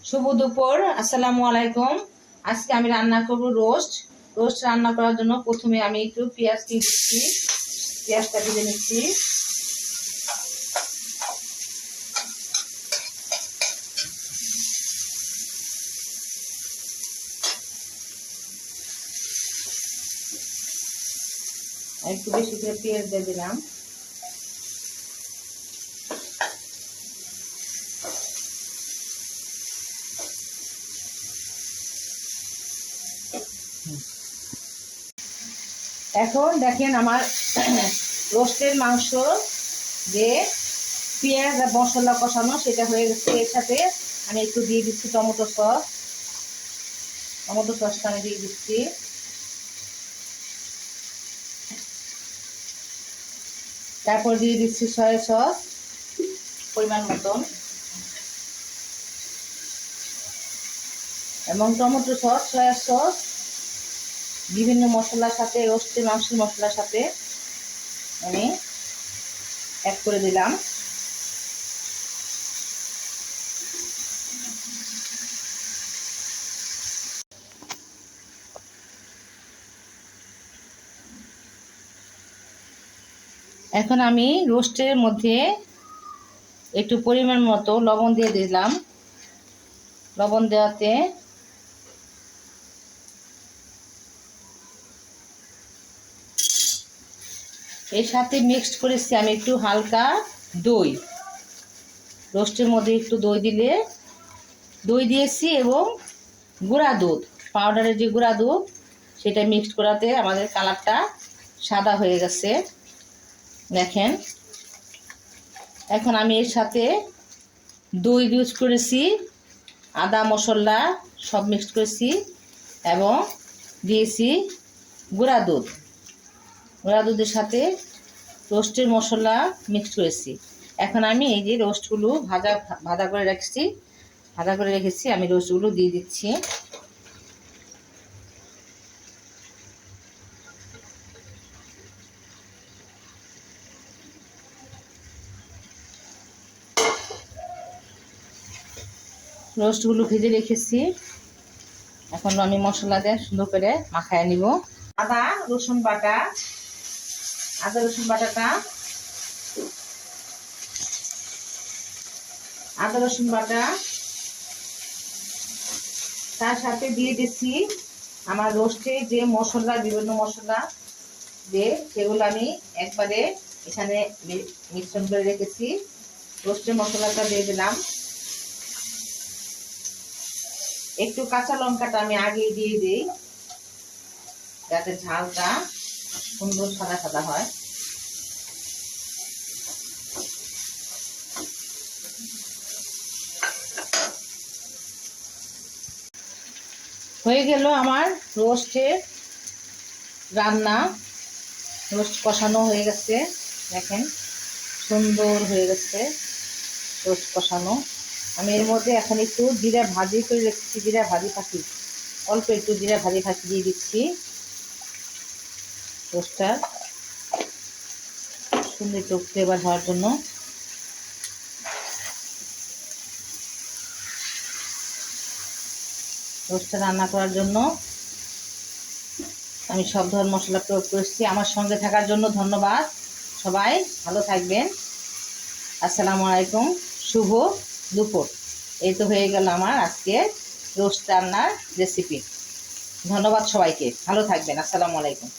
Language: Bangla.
শুভ দুপুর, আসসালামু আলাইকুম। আজকে আমি রান্না করব রোস্ট। রান্না করার জন্য প্রথমে আমি একটু পেঁয়াজ দিয়ে দিচ্ছি। পেঁয়াজটা ভেজে নিচ্ছি। একটু বেশি করে পেঁয়াজ দিয়ে দিলাম। এখন দেখেন আমার রোস্টের মাংস যে পেঁয়াজ আর মশলা কষানো সেটা হয়ে গেছে। এর সাথে আমি একটু দিয়ে দিচ্ছি টমেটো সসটা আমি দিয়ে দিচ্ছি। তারপর দিয়ে দিচ্ছি সয়া সস পরিমাণ মতন এবং টমেটো সস, সয়া সস বিভিন্ন মশলার সাথে, রোস্টের মাংসের মশলার সাথে আমি অ্যাড করে দিলাম। এখন আমি রোস্টের মধ্যে একটু পরিমাণ মতো লবণ দিয়ে দিলাম। লবণ দেওয়াতে এর সাথে মিক্সড করেছি আমি একটু হালকা দই। রোস্টের মধ্যে একটু দই দিয়েছি এবং গুঁড়া দুধ, পাউডারের যে গুঁড়া দুধ সেটা মিক্সড করাতে আমাদের কালারটা সাদা হয়ে গেছে। দেখেন, এখন আমি এর সাথে দই ইউজ করেছি, আদা মশলা সব মিক্সড করেছি এবং দিয়েছি গুঁড়া দুধের সাথে রোস্টের মশলা মিক্সড করেছি। এখন আমি এই যে রোস্টগুলো ভাজা করে রেখেছি আমি রোস্টগুলো দিয়ে দিচ্ছি। রোস্টগুলো ভেজে রেখেছি, এখন আমি মশলা দিয়ে সুন্দর করে মাখায় নিব। আদা রসুন বাটা তার সাথে দিয়ে দিচ্ছি আমার রোস্টে যে মশলা, বিভিন্ন মশলা যে সেগুলো আমি একবারে এখানে মিশ্রণ করে রেখেছি। রোস্টের মশলাটা দিয়ে দিলাম। একটু কাঁচা লঙ্কাটা আমি আগেই দিয়ে দিই যাতে ঝালটা সুন্দর সাদা সাদা হয়। হয়ে গেল আমার রোস্টের রান্না। রোস্ট কষানো হয়ে গেছে, দেখেন সুন্দর হয়ে গেছে রোস্ট কষানো। আমি এর মধ্যে এখন একটু জিরা ভাজি করে রেখেছি, অল্প একটু জিরা ভাজি ফাঁকি দিয়ে দিচ্ছি। রোস্টটা সুন্দর একটু ফ্লেভার হওয়ার জন্য। রোস্টটা রান্না করার জন্য আমি সব ধরনের মশলা প্রয়োগ করেছি। আমার সঙ্গে থাকার জন্য ধন্যবাদ। সবাই ভালো থাকবেন। আসসালামু আলাইকুম, শুভ দুপুর। এই তো হয়ে গেল আমার আজকে রোস্ট রান্নার রেসিপি। ধন্যবাদ সবাইকে, ভালো থাকবেন। আসসালামু আলাইকুম।